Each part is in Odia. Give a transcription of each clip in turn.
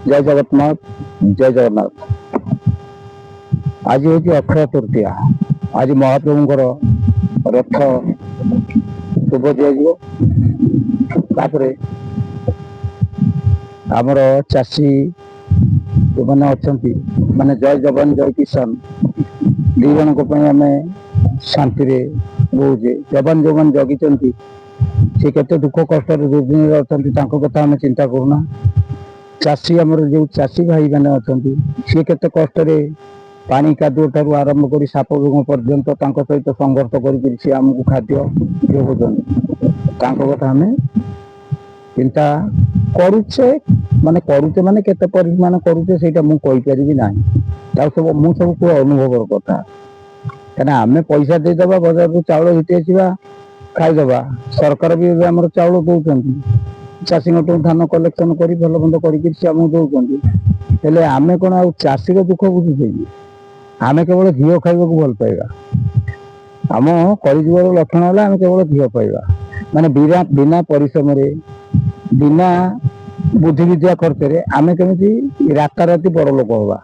जय जगन्नाथ जय जगन्नाथ। आज हूँ अक्षय तृतीया। आज महाप्रभुंर रथ शुभ दिपर आमर चाषी जो मैंने अच्छा माने जय जवान जय किसान दी जन आम शांति रोचे। जवान जो मैंने जगी सी के दुख कष्ट दुर्दिन अच्छा कथा आम चिंता करूना। चाषी आमर जो चाषी भाई मैंने अच्छा सी के कष्ट पानी कादुଅ ठाରୁ आरंभ कर साप रोग पर्यंत सहित संघर्ष कर आमको खाद्य जोगाउछन। कथा आम चिंता करुचे माने करुचे माने केते परिमाण करुचे सेटा मु कहि परिबि नाही। सब मु सब को अनुभव कथा कहना आम पैसा देदेबा बाजार को चाउल हिटी आसवा खाईदबा। सरकार भी आम चाउल दौरान चाषी धान कलेक्शन कर भल बंद करमको दौरान आम कौन आ चाषी दुख बुझुचे कि आम केवल घी खाइबा भल पाइबा। आम कलिजुगर लक्षण है आम केवल घी पाइबा माने बिना परिश्रम बिना बुद्धि विद्या खर्च आम केमी राताराति बड़ लोक हवा।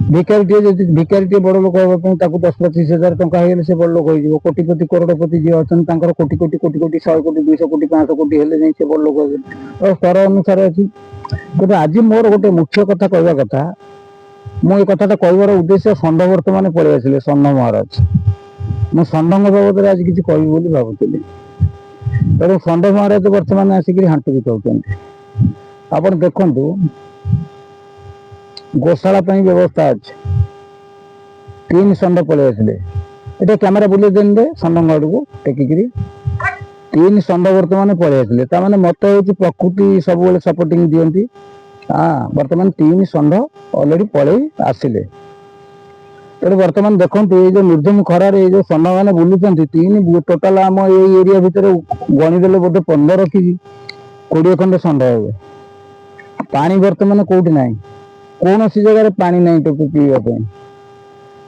भिकारीटे बड़ लोक हाँपाई 10-25,000 टंका हो से बड़ लोक हो कोटिपति करोड़पति जी अच्छा कोटी कोटी कोटी कोटी 100 कोटी 200 कोटी 500 कोटी हेले से बड़ लोक स्तर अनुसार अच्छी। कि आज मोर गोटे मुख्य कथा कहवा कथा मुझे कथा कहबार उद्देश्य षंड बर्तमान पलि आसिले षंड महाराज। मु षंड बाबद आज किसी कह भावुली तेणु षंड महाराज बर्तमान आसिक हांटू बिकाउं। आप देखु गोशाला व्यवस्था अच्छे 3 षंड पलि आसिले ये कैमेरा बुले देन दे षंड आड़ को टेकिकी 3 षंड बर्तमान पलि आसिले ताने मत हो प्रकृति सब सपोर्टिंग दियंती। हाँ बर्तमान 3 षंड अलरेडी पलि आसिले तेणु बर्तमान देखो ये जो निर्धूम खरार ये जो षंड मैंने बुलूं 3 टोटाल आम ये एरिया भितर गणिदेले बोधे 15 कि 20 खंड षंड हे। पानी बर्तमान कौटी ना कौन सी जगह पानी ना टोपी पीवाई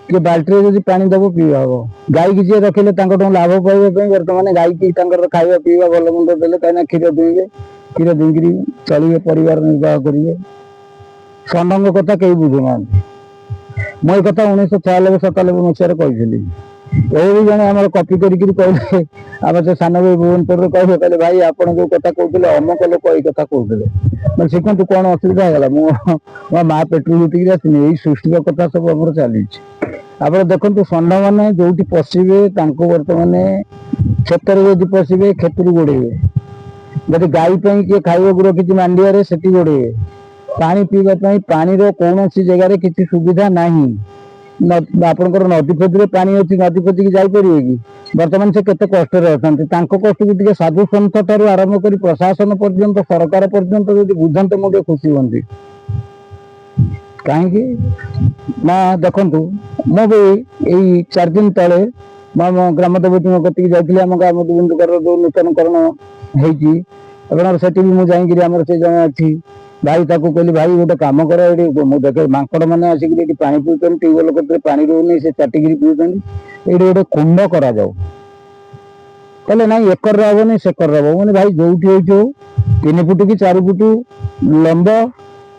कि बाल्टी जब पानी दब पीवा हम गाई किसी रखिले लाभ पाइबा बर्तमान गाई की खाଇବା पीवा भल मंद देले कहीं क्षीर दुईबे क्षीर दुईकरी चलिए परिवार निर्वाह करेंगे। षंड कथा कहीं बुझुना मुझे कथा 1996-97 मसीह कही भी जन आम कपी करते आम से सान भाई भुवनेश्वर कहे कहले भाई आप जो कथा कहते अमक लोक ये कथा कहते शिखु कौन असुविधा है मो माँ पेट्रोल उठिक आसनी यही सृष्टि कथा सब आम चली। आप देखो षंड मैंने जो पशिबे बर्तमान क्षेत्र जदि पशिबे क्षेत्र गोड़े जब गाई किए खाइबा रखी मांडिया से गोड़े पानी पीवाई पानी कौन सी जगह किसी सुविधा नहीं। आपंकर नदी फदी पानी अच्छी नदी फदी की जापर कि बर्तमान से केते कष्ट अच्छा कष्ट को साधु सन्थ ठार आरंभ कर प्रशासन पर्यंत सरकार पर्यंत जो बुझाते मुझे खुशी हमें कहीं ना। देखु मु भी यही 4 दिन तले ग्राम देवती कति जाइए आम गाँव मधुबिंदुकर जो नूतनकरण होती भी मुझे आम से जन अच्छी भाई ताको कहली भाई गोटे कम कर देखे माकड़ मैंने आसिक पानी पीछे ट्यूबवेल कतरे पानी रोनी से चाटिकी पीछे ये गोटे कुंड करा कहले ना एकर हेनी सेकर हम मैंने भाई जो हो 3 फुट कि 4 फुट लंब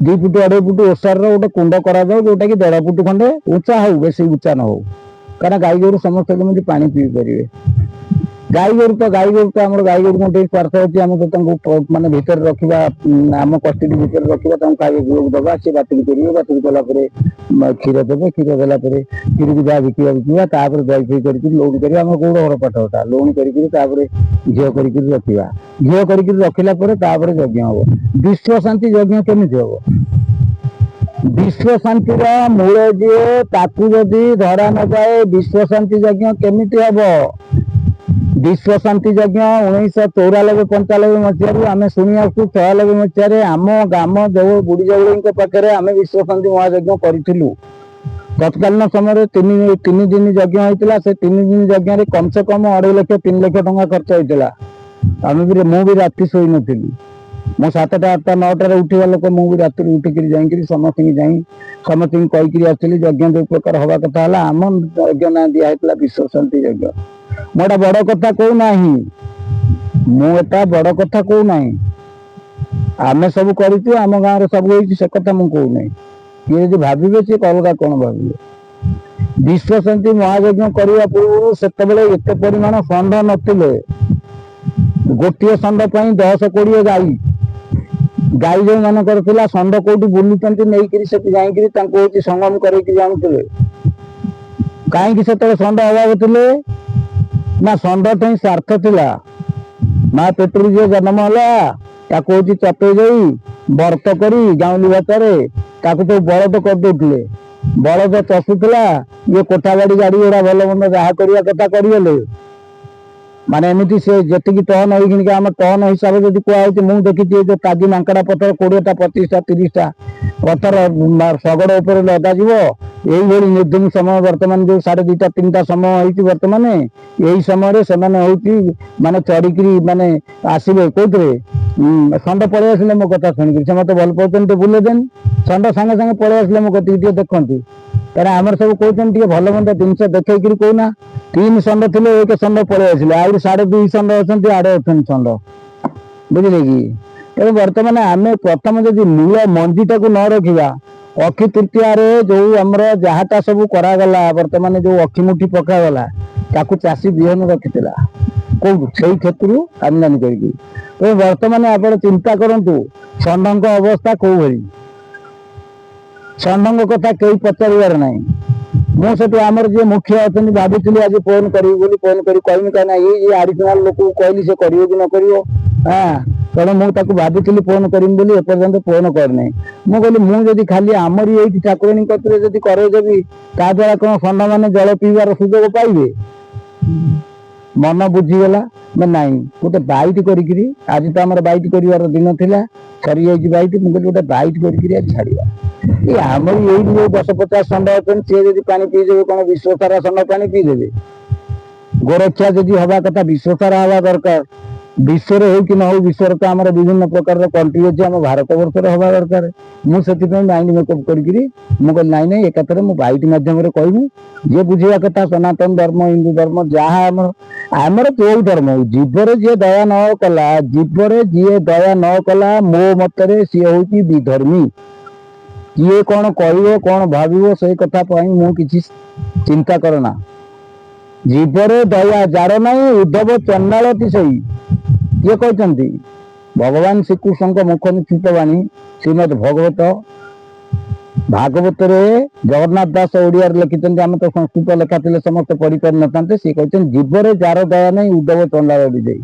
2 फुट 2.5 फुट ओसार गोटे कुंड करा जोटा कि 1.5 फुट खंडे उच्चा हो बेस उच्चा न हो कारण गाई गोरु समस्त केमी पानी पी पारे। गाई गोरु तो आम गाई गोरु गोटे स्वार्थ अच्छी आम तो मानते भितर रखा आम कस्टडी भितर रखा खाଇବା पिवाक दबा सी बातिल करेंगे बातिल कलापर क्षीर देवे क्षीर देला क्षीर को जहाँ बिका बिकवा दही फी कर लोन कर कौड़ घर पाठटा लोन कर घी कर रखा घी कर रखला यज्ञ हम विश्व शांति यज्ञ केमी हम विश्व शांतिर मूल जी ताकू जदि धरा न जाए विश्व शांति यज्ञ केमी हम। विश्व शांति यज्ञ 1994-95 मसीह आम शुणी आसू 96 मसीह आम ग्राम देव बुढ़ी जगुड़ी पाखे आम विश्व शांति महायज्ञ करूँ। तत्कालीन समय 3 दिन यज्ञ होता से 3 दिन यज्ञ कम से कम 2.5 लाख 3 लाख टंका खर्च होता। आम भी मुझे राति शोई नी मो 7टा 8टा 9टार उठा लोक मुझे राति उठिक समस्त समस्त कहीकि आसली यज्ञ जो प्रकार हवा कथा आम यज्ञ ना दिखाई विश्व शांति यज्ञ। मोटा बड़ कथा कहूना मुझा बड़ कथा कहूना ଆମେ ସବୁ କରିଛୁ, ଆମ ଗାଁରେ ସବୁ ହେଇଛି, ସେ କଥା ମୁଁ କହୁନାହିଁ। କିଏ ଯଦି ଭାବିବେ ସିଏ ଅଲଗା କଣ ଭାବିବେ। ବିଶ୍ୱ ଶାନ୍ତି ମହାଯଜ୍ଞ କରିବା ପୂର୍ବରୁ ସେତେବେଳେ ଏତେ ପରିମାଣ ଷଣ୍ଢ ନଥିଲେ। ଗୋଟିଏ ଷଣ୍ଢ ପାଇଁ 10-20 ଗାଈ। ଗାଈ ଯୋଉ ମାନଙ୍କର ଥିଲା, ଷଣ୍ଢ କୋଉଠି ବୁଲୁଛନ୍ତି ନେଇକିରି ସେଠି ଯାଇକିରି ତାଙ୍କୁ ହଉଛି ସଂଗମ କରେଇକି ଜାଣୁଥିଲେ। କାହିଁକି ସେତେବେଳେ ଷଣ୍ଢ ଅଭାବ ଥିଲେ? ନା ଷଣ୍ଢ ପାଇଁ ସ୍ୱାର୍ଥ ଥିଲା। ମା ପେଟରୁ ଯିଏ ଜନ୍ମ ହେଲା ତାକୁ ହଉଛି ଚପେଇ ଦେଇ ବର୍ତ କରି ଗାଉଁଲି ଭାଷାରେ ତାକୁ ସବୁ ବଳଦ କରିଦଉଥିଲେ। ବଳଦ ଚଷୁଥିଲା, ଇଏ କୋଠା ବାଡି ଗାଡି ଗୁଡା ଭଲ ମନ୍ଦ ଯାହା କରିବା କଥା କରିଗଲେ। ମାନେ ଏମିତି ସେ ଯେତିକି ଟନ ହେଇକି ଆମ ଟନ ହିସାବରେ ଯଦି କୁହାହଉଛି, ମୁଁ ଦେଖିଛି ଯୋଉ କାଜି ମାଙ୍କଡା ପଥର 20ଟା 25ଟା 30ଟା ପଥର ଶଗଡ ଉପରେ ଲଦାଯିବ। এইଭଳି ନିର୍ଦ୍ଦିନ ସମୟ ବର୍ତ୍ତମାନ ଯୋଉ 2:30 3ଟା ସମୟ ହେଇଛି ବର୍ତ୍ତମାନ, ଏଇ ସମୟରେ ସେମାନେ ହଉଛି ମାନେ ଚଢିକିରି ମାନେ ଆସିବେ କୋଉଥିରେ, ଷଣ୍ଢ ପଳେଇ ଆସିଲେ ମୋ କଥା ଶୁଣିକିରି। ସେ ମତେ ଭଲ ପାଉଛନ୍ତି, ଟିକେ ବୁଲେଇ ଦେନି। ଷଣ୍ଢ ସାଙ୍ଗେ ସାଙ୍ଗେ ପଳେଇ ଆସିଲେ ମୋ କତିକି, ଟିକେ ଦେଖନ୍ତୁ। କାରଣ ଆମର ସବୁ କହୁଛନ୍ତି ଟିକେ ଭଲ ମନ୍ଦ ଜିନିଷ ଦେଖେଇକିରି କହୁନା। 3 ଷଣ୍ଢ ଥିଲେ, 1 ଷଣ୍ଢ ପଳେଇ ଆସିଲେ, ଆହୁରି 2.5 ଷଣ୍ଢ ଅଛନ୍ତି, ଆଡେ ଅଛନ୍ତି ଷଣ୍ଢ। ବୁଝିଲେ କି? ତେଣୁ ବର୍ତ୍ତମାନ ଆମେ ପ୍ରଥମ ଯଦି ମୂଳ ମଞ୍ଜିଟାକୁ ନ ରଖିବା, ଅକ୍ଷି ତୃତୀୟାରେ ଯୋଉ ଆମର ଯାହାଟା ସବୁ କରାଗଲା, ବର୍ତ୍ତମାନ ଯୋଉ ଅକ୍ଷି ମୁଠି ପକାଗଲା, ତାକୁ ଚାଷୀ ବିହନ ରଖିଥିଲା କୋଉଠୁ? ସେଇ କ୍ଷେତ୍ରରୁ ଆମଦାନୀ କରିକି। ବର୍ତ୍ତମାନ ଆପଣ ଚିନ୍ତା କରନ୍ତୁ ଷଣ୍ଢଙ୍କ ଅବସ୍ଥା କୋଉ ଭଳି। ଷଣ୍ଢଙ୍କ କଥା କେହି ପଚାରିବାର ନାହିଁ। ମୁଁ ସେଠୁ ଆମର ଯିଏ ମୁଖିଆ ଅଛନ୍ତି ଭାବିଥିଲି ଆଜି ଫୋନ କରିବି ବୋଲି, ଫୋନ କରି କହିବି କାହିଁକି ନା ଏଇ ଆଡିସନାଲ ଲୋକକୁ କହିଲି ସେ କରିବ କି ନ କରିବ। ତେଣୁ ମୁଁ ତାକୁ ଭାବିଥିଲି ଫୋନ କରିବି ବୋଲି, ଏପର୍ଯ୍ୟନ୍ତ ଫୋନ କରିନାହିଁ। ମୁଁ କହିଲି ମୁଁ ଯଦି ଖାଲି ଆମରି ଏଇଠି ଠାକୁରାଣୀ କତିରେ ଯଦି କରେଇଦେବି, ତା ଦ୍ୱାରା କଣ ଷଣ୍ଢ ମାନେ ଜଳ ପିଇବାର ସୁଯୋଗ ପାଇବେ? ମନ ବୁଝିଗଲା ନା ନାଇଁ, ଗୋଟେ ବାଇଟ କରିକିରି, ଆଜି ତ ଆମର ବାଇଟ କରିବାର ଦିନ ଥିଲା, ସରିଯାଇଛି ବାଇଟ। ମୁଁ କହିଲି ଗୋଟେ ବାଇଟ କରିକିରି ଆଜି ଛାଡିବା। ଏଇ ଆମର ଏଇଠି ଯୋଉ 10-50 ଷଣ୍ଢ ଅଛନ୍ତି, ସିଏ ଯଦି ପାଣି ପିଇଦେବେ, କଣ ବିଶ୍ୱ ସାରା ଷଣ୍ଢ ପାଣି ପିଇଦେବେ? ଗୋରକ୍ଷା ଯଦି ହବା କଥା ବିଶ୍ୱ ସାରା ହବା ଦରକାର। ବିଶ୍ୱରେ ହଉ କି ନ ହଉ, ବିଶ୍ୱରେ ତ ଆମର ବିଭିନ୍ନ ପ୍ରକାରର କଣ୍ଟ୍ରି ଅଛି, ଆମ ଭାରତ ବର୍ଷରେ ହବା ଦରକାର। ମୁଁ ସେଥିପାଇଁ ମାଇଣ୍ଡ ମେକଅପ୍ କରିକିରି ମୁଁ କହିଲି ନାଇଁ ନାଇଁ, ଏକାଥରେ ମୁଁ ବାଇଟ ମାଧ୍ୟମରେ କହିବି। ଯିଏ ବୁଝିବା କଥା, ସନାତନ ଧର୍ମ, ହିନ୍ଦୁ ଧର୍ମ, ଯାହା ଆମର ଯୋଉ ଧର୍ମ ହଉ, ଜୀବରେ ଯିଏ ଦୟା ନ କଲା, ଜୀବରେ ଯିଏ ଦୟା ନ କଲା, ମୋ ମତରେ ସିଏ ହଉଛି ବିଧର୍ମୀ। କିଏ କଣ କହିବ, କଣ ଭାବିବ, ସେଇ କଥା ପାଇଁ ମୁଁ କିଛି ଚିନ୍ତା କରେ ନା। ଜୀବରେ ଦୟା ଯାର ନାହିଁ, ଉଦ୍ଧବ ଚଣ୍ଡାଳଟି ସେଇ। କିଏ କହିଛନ୍ତି? ଭଗବାନ ଶ୍ରୀକୃଷ୍ଣଙ୍କ ମୁଖ ନିଶ୍ଚିତ ବାଣୀ ଶ୍ରୀମଦ୍ ଭାଗବତରେ ଜଗନ୍ନାଥ ଦାସ ଓଡିଆରେ ଲେଖିଛନ୍ତି, ଆମେ ତ ସଂସ୍କୃତ ଲେଖା ଥିଲେ ସମସ୍ତେ ପଢିପାରିନଥାନ୍ତେ। ସିଏ କହିଛନ୍ତି ଜୀବରେ ଯାର ଦୟା ନାହିଁ, ଉଦ୍ଧବ ଚଣ୍ଡାଳ ବିଜୟୀ।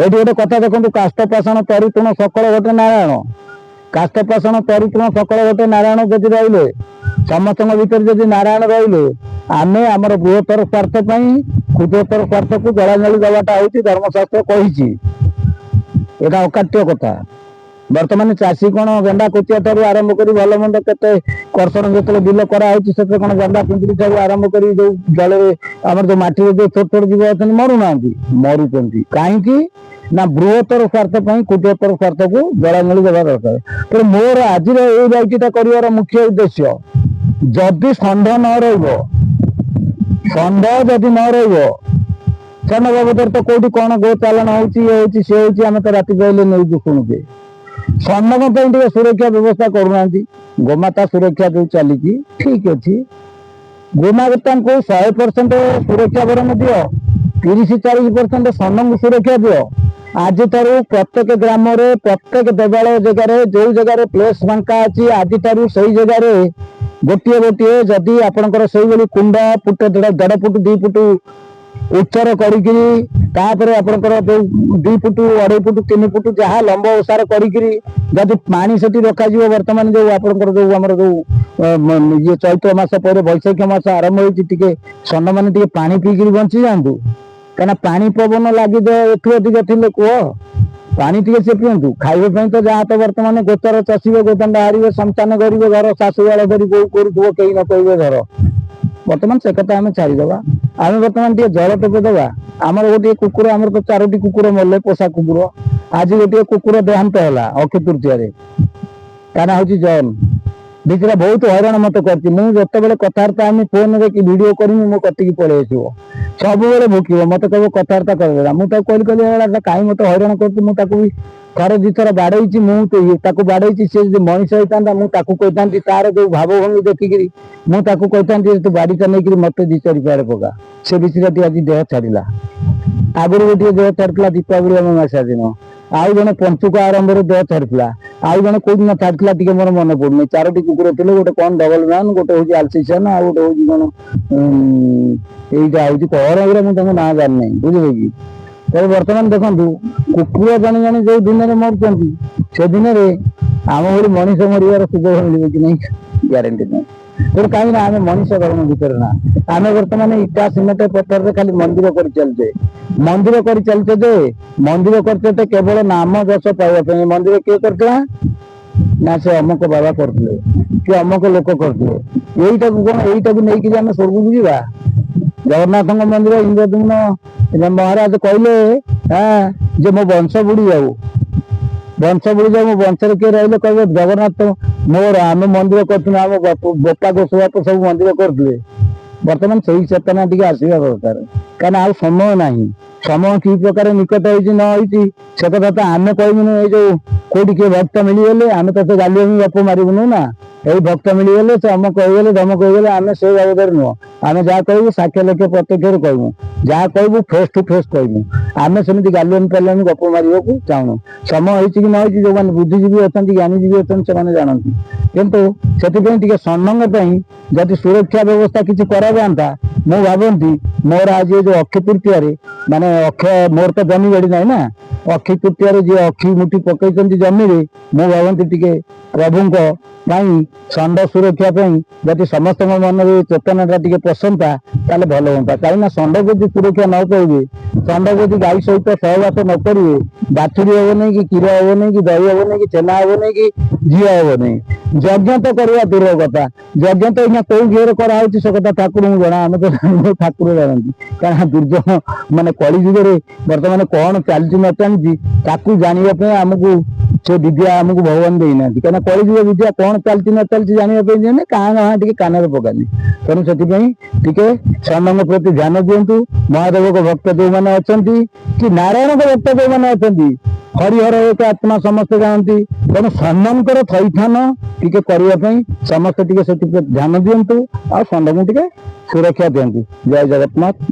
ଏଇଠି ଗୋଟେ କଥା ଦେଖନ୍ତୁ, କାଷ୍ଠ ପାଷାଣ ତରୁତୃଣ ସକଳ ଗୋଟେ ନାରାୟଣ। କାଷ୍ଠ ପାଷାଣ ତରୁତୃଣ ସକଳ ଗୋଟେ ନାରାୟଣ ଯଦି ରହିଲେ, ସମସ୍ତଙ୍କ ଭିତରେ ଯଦି ନାରାୟଣ ରହିଲେ, ଆମେ ଆମର ବୃହତ୍ତର ସ୍ୱାର୍ଥ ପାଇଁ କ୍ଷୁଦ୍ରତର ସ୍ୱାର୍ଥକୁ ଜଳାଞ୍ଜଳି ଦେବାଟା ହଉଛି ଧର୍ମଶାସ୍ତ୍ର କହିଛି। ଏଇଟା ଅକାଟ୍ୟ କଥା। ବର୍ତ୍ତମାନ ଚାଷୀ କଣ ଗେଣ୍ଡା କୋଚିଆ ଠାରୁ ଆରମ୍ଭ କରି ଭଲ ମନ୍ଦ କେତେ କର୍ଷଣ ଯେତେବେଳେ ବିଲ କରାହଉଛି, ସେଥିରେ କଣ ଗେଣ୍ଡା ପିମ୍ପୁଡ଼ି ଠାରୁ ଆରମ୍ଭ କରି ଯୋଉ ଜଳରେ ଆମର ଯୋଉ ମାଟିରେ ଯୋଉ ଛୋଟ ଛୋଟ ଜୀବ ଅଛନ୍ତି ମରୁନାହାନ୍ତି? ମରୁଛନ୍ତି। କାହିଁକି ନା ବୃହତ୍ତର ସ୍ୱାର୍ଥ ପାଇଁ କ୍ଷୁଦ୍ରତର ସ୍ୱାର୍ଥକୁ ଜଳାଞ୍ଜଳି ଦେବା ଦରକାର। ତେଣୁ ମୋର ଆଜିର ଏଇ ବାଇଟିଟା କରିବାର ମୁଖ୍ୟ ଉଦ୍ଦେଶ୍ୟ, ଯଦି ଷଣ୍ଢ ନ ରହିବ, ଷଣ୍ଢ ଯଦି ନ ରହିବ, ଷଣ୍ଢ ବାବଦରେ ତ କୋଉଠି କଣ ଗୋ ଚାଲାଣ ହଉଛି, ଇଏ ହଉଛି, ସିଏ ହଉଛି, ଆମେ ତ ରାତି ପାହିଲେ ନ୍ୟୁଜ ଶୁଣୁଛେ। ଷଣ୍ଢଙ୍କ ପାଇଁ ଟିକେ ସୁରକ୍ଷା ବ୍ୟବସ୍ଥା କରୁନାହାନ୍ତି। ଗୋମାତା ସୁରକ୍ଷା ଯୋଉ ଚାଲିଛି ଠିକ ଅଛି, ଗୋମାତାଙ୍କୁ 100% ସୁରକ୍ଷା ବରଂ ଦିଅ, 30-40% ଷଣ୍ଢଙ୍କୁ ସୁରକ୍ଷା ଦିଅ। ଆଜିଠାରୁ ପ୍ରତ୍ୟେକ ଗ୍ରାମରେ, ପ୍ରତ୍ୟେକ ଦେବାଳୟ ଜାଗାରେ, ଯୋଉ ଜାଗାରେ ପ୍ଲେସ ଫାଙ୍କା ଅଛି, ଆଜିଠାରୁ ସେଇ ଜାଗାରେ ଗୋଟିଏ ଗୋଟିଏ ଯଦି ଆପଣଙ୍କର ସେଇଭଳି କୁଣ୍ଡ ଫୁଟ 1.5 ଫୁଟ 2 ଫୁଟ ଉଚ୍ଚର କରିକିରି, ତାପରେ ଆପଣଙ୍କର ଯୋଉ 2 ଫୁଟ 2.5 ଫୁଟ 3 ଫୁଟ ଯାହା ଲମ୍ବ ଓସାର କରିକିରି ଯଦି ପାଣି ସେଠି ରଖାଯିବ, ବର୍ତ୍ତମାନ ଯୋଉ ଆପଣଙ୍କର ଯୋଉ ଆମର ଯୋଉ ଇଏ ଚୈତ୍ର ମାସ ପରେ ବୈଶାଖ ମାସ ଆରମ୍ଭ ହେଇଛି, ଟିକେ ଷଣ୍ଢ ମାନେ ଟିକେ ପାଣି ପିଇକିରି ବଞ୍ଚି ଯାଆନ୍ତୁ। କାହିଁକିନା ପାଣି ପବନ ଲାଗିଯାଏ ଏଠୁ ଅଧିକ ଥିଲେ କୁହ, ପାଣି ଟିକେ ସେ ପିଅନ୍ତୁ। ଖାଇବା ପାଇଁ ତ ଯାହା ତ ବର୍ତ୍ତମାନ ଗୋଚର ଚଷିବେ, ଗୋଦାଣ୍ଡ ହାରିବେ, ସନ୍ତାନ କରିବେ, ଘର ଶାଶୁବାଳ ଧରି ବୋଉ କରୁଥିବ, କେହି ନ କହିବେ ଘର। ବର୍ତ୍ତମାନ ସେ କଥା ଆମେ ଛାଡ଼ିଦେବା। ଆମେ ବର୍ତ୍ତମାନ ଟିକେ ଜଳ ଟୋପେ ଦେବା। ଆମର ଗୋଟିଏ କୁକୁର, ଆମର ତ 4ଟି କୁକୁର ମଲେ, ପୋଷା କୁକୁର। ଆଜି ଗୋଟିଏ କୁକୁର ଦେହାନ୍ତ ହେଲା ଅକ୍ଷୟ ତୃତୀୟାରେ, ତା ନାଁ ହଉଛି ଜନ୍। ବିଚରା ବହୁତ ହଇରାଣ ମତେ କରିଛି। ମୁଁ ଯେତେବେଳେ କଥାବାର୍ତ୍ତା ଆମେ ଫୋନରେ କି ଭିଡିଓ କରିମି, ମୋ କତିକି ପଳେଇ ଆସିବ, ସବୁବେଳେ ଭୁକିବ, ମତେ କହିବ କଥାବାର୍ତ୍ତା କରିଦେଲା। ମୁଁ ତାକୁ କହିଲି କାହିଁ ମତେ ହଇରାଣ କରୁଛି, ମୁଁ ତାକୁ ବି ଥରେ ଦିଥର ବାଡେଇଛି ମୁଁ ତାକୁ ବାଡେଇଛି, ସେ ଯଦି ମଣିଷ ହେଇଥାନ୍ତା ମୁଁ ତାକୁ କହିଥାନ୍ତି, ତାର ଯୋଉ ଭାବଭଙ୍ଗୀ ଦେଖିକିରି ମୁଁ ତାକୁ କହିଥାନ୍ତି ତୁ ବାଡିଟା ନେଇକିରି ମତେ 2-4 ପାରେ ପକା। ସେ ବିଚରାଟି ଆଜି ଦେହ ଛାଡିଲା। ଆଗରୁ ଗୋଟିଏ ଦେହ ଛାଡିଥିଲା ଦୀପାବଳି ଅମାବାସ୍ୟା ଦିନ, ଆଉ ଜଣେ ପଞ୍ଚୁକ ଆରମ୍ଭରେ ଦେହ ଛାଡିଥିଲା, ଆଉ ଜଣେ କୋଉଦିନ ଛାଡିଥିଲା ଟିକେ ମୋର ମନେ ପଡୁନି। 4ଟି କୁକୁର ଥିଲେ, ଗୋଟେ କଣ ଡବଲ ମ୍ୟାନ, ଗୋଟେ ହଉଛି ଆଲସିସିଆନ, ଆଉ ଗୋଟେ ହଉଛି କଣ ଏଇଟା ହଉଛି କଣ ଏଗୁରା ମୁଁ ତାଙ୍କ ନାଁ ଜାଣିନାହିଁ, ବୁଝିଲେ କି। ତେବେ ବର୍ତ୍ତମାନ ଦେଖନ୍ତୁ କୁକୁର ଜଣେ ଜଣେ ଯୋଉ ଦିନରେ ମରୁଛନ୍ତି, ସେ ଦିନରେ ଆମ ଭଳି ମଣିଷ ମରିବାର ସୁଯୋଗ ମିଳିବ କି ନାହିଁ ଗ୍ୟାରେଣ୍ଟି ନାହିଁ। ତେଣୁ କାହିଁକି ନା ଆମେ ମଣିଷ ଧର୍ମ ଭିତରେ ନା, ଆମେ ବର୍ତ୍ତମାନ ଇଟା ସିମେଣ୍ଟ ପଥରରେ ଖାଲି ମନ୍ଦିର କରିଚାଲିଛେ। ମନ୍ଦିର କରିଚାଲିଛେ ଯେ ମନ୍ଦିର କରିଛେ କେବଳ ନାମ ଯଶ ପାଇବା ପାଇଁ। ମନ୍ଦିର କିଏ କରିଥିଲା ନା ସେ ଅମକ ବାବା କରୁଥିଲେ କି ଅମକ ଲୋକ କରୁଥିଲେ। ଏଇଟାକୁ କଣ ଏଇଟାକୁ ନେଇକି ଆମେ ସ୍ୱର୍ଗକୁ ଯିବା? ଜଗନ୍ନାଥଙ୍କ ମନ୍ଦିର ଇନ୍ଦ୍ରଦ୍ୟୁମ୍ନ ମହାରାଜ କହିଲେ ଯେ ମୋ ବଂଶ ବୁଡି ଯାଉ, ବଂଶ ବୁଡି ଯାଉ, ମୋ ବଂଶରେ କିଏ ରହିଲେ କହିବେ ଜଗନ୍ନାଥ ମୋର, ଆମେ ମନ୍ଦିର କରୁଥିଲେ, ଆମ ବୋପା ଗୋସବାପ ସବୁ ମନ୍ଦିର କରୁଥିଲେ। ବର୍ତ୍ତମାନ ସେଇ ଚେତନା ଟିକେ ଆସିବା ଦରକାର, କାହିଁକିନା ଆଉ ସମୟ ନାହିଁ। ସମୟ କି ପ୍ରକାର ନିକଟ ହେଇଛି ନ ହେଇଛି ସେ କଥା ତ ଆମେ କହିବୁନି। ଏଇ ଯୋଉ କୋଉଠି କିଏ ଭକ୍ତ ମିଳିଗଲେ ଆମେ ତତେ ଗାଲି ଗପ ମାରିବୁନୁ ନା, ଏଇ ଭକ୍ତ ମିଳିଗଲେ ସେ ଅମକ ହେଇଗଲେ ଧମକ ହେଇଗଲେ, ଆମେ ସେ ବାବଦରେ ନୁହଁ। ଆମେ ଯାହା କହିବୁ ସାକ୍ଷ୍ୟ ଲକ୍ଷ୍ୟ ପ୍ରତ୍ୟକ୍ଷରେ କହିବୁ, ଯାହା କହିବୁ ଫେସ୍ ଟୁ ଫେସ୍ କହିବୁ। ଆମେ ସେମିତି ଗାଲିଆନି ପାଲିଆନି ଗପ ମାରିବାକୁ ଚାହୁଁନୁ। ସମୟ ହେଇଛି କି ନ ହେଇଛି ଯୋଉମାନେ ବୁଦ୍ଧିଜୀବୀ ଅଛନ୍ତି, ଜ୍ଞାନୀଜୀବୀ ଅଛନ୍ତି, ସେମାନେ ଜାଣନ୍ତି। କିନ୍ତୁ ସେଥିପାଇଁ ଟିକେ ସମ୍ମାନ ପାଇଁ ଯଦି ସୁରକ୍ଷା ବ୍ୟବସ୍ଥା କିଛି କରାଯାଆନ୍ତା, ମୁଁ ଭାବନ୍ତି ମୋର ଆଜି ଏ ଯୋଉ ଅକ୍ଷୟ ତୃତୀୟାରେ ମାନେ ଅକ୍ଷୟ ମୋର ତ ଜମି ବାଡି ନାହିଁ ନା, ଅକ୍ଷୟ ତୃତୀୟାରେ ଯିଏ ଅକ୍ଷି ମୁଠି ପକେଇଛନ୍ତି ଜମିରେ, ମୁଁ ଭାବନ୍ତି ଟିକେ ପ୍ରଭୁଙ୍କ ପାଇଁ ଷଣ୍ଢ ସୁରକ୍ଷା ପାଇଁ ଯଦି ସମସ୍ତଙ୍କ ମନରେ ଚେତନାଟା ଟିକେ ପସନ୍ତା ତାହେଲେ ଭଲ ହୁଅନ୍ତା। କାହିଁକିନା ଷଣ୍ଢ ଯଦି ସୁରକ୍ଷା ନ ପାଇବେ, ଷଣ୍ଢ ଯଦି ଗାଈ ସହିତ ସହବାସ ନ କରିବେ, ବାଛୁରୀ ହବନି କି କ୍ଷୀର ହବନି କି ଦହି ହବନି କି ଛେନା ହବନି କି ଝିଅ ହବନି। ଯଜ୍ଞ ତ କରିବା ଦୂର କଥା, ଯଜ୍ଞ ତ ଏଇନା କୋଉ ଘିଅରେ କରାହଉଛି ସେ କଥା ଠାକୁରଙ୍କୁ ଜଣା, ଆମେ ତ ଜାଣିନୁ, ଠାକୁର ଜାଣନ୍ତି। କାରଣ ଦୁର୍ଯୋଗ ମାନେ କଳି ଯୁଗରେ ବର୍ତ୍ତମାନ କଣ ଚାଲିଛି ନ ଚାଲିଛି ତାକୁ ଜାଣିବା ପାଇଁ ଆମକୁ ସେ ବିଦ୍ୟା ଆମକୁ ଭଗବାନ ଦେଇନାହାନ୍ତି। କାହିଁକିନା କଳିଯୁଗ ବିଦ୍ୟା କଣ ଚାଲିଛି ନ ଚାଲିଛି ଜାଣିବା ପାଇଁ ଦିଅନ୍ତି, କାଁ କାଁ ଟିକେ କାନରେ ପକାନ୍ତି। ତେଣୁ ସେଥିପାଇଁ ଟିକେ ସେମାନଙ୍କ ପ୍ରତି ଧ୍ୟାନ ଦିଅନ୍ତୁ। ମହାଦେବଙ୍କ ଭକ୍ତ ଯୋଉମାନେ ଅଛନ୍ତି କି ନାରାୟଣଙ୍କ ଭକ୍ତ ଯୋଉମାନେ ଅଛନ୍ତି, ହରିହର ଏକ ଆତ୍ମା ସମସ୍ତେ ଜାଣନ୍ତି। ତେଣୁ ସେମାନଙ୍କର ଥଇଥାନ ଟିକେ କରିବା ପାଇଁ ସମସ୍ତେ ଟିକେ ସେଥିପ୍ରତି ଧ୍ୟାନ ଦିଅନ୍ତୁ, ଆଉ ଷଣ୍ଢକୁ ଟିକେ ସୁରକ୍ଷା ଦିଅନ୍ତୁ। ଜୟ ଜଗନ୍ନାଥ।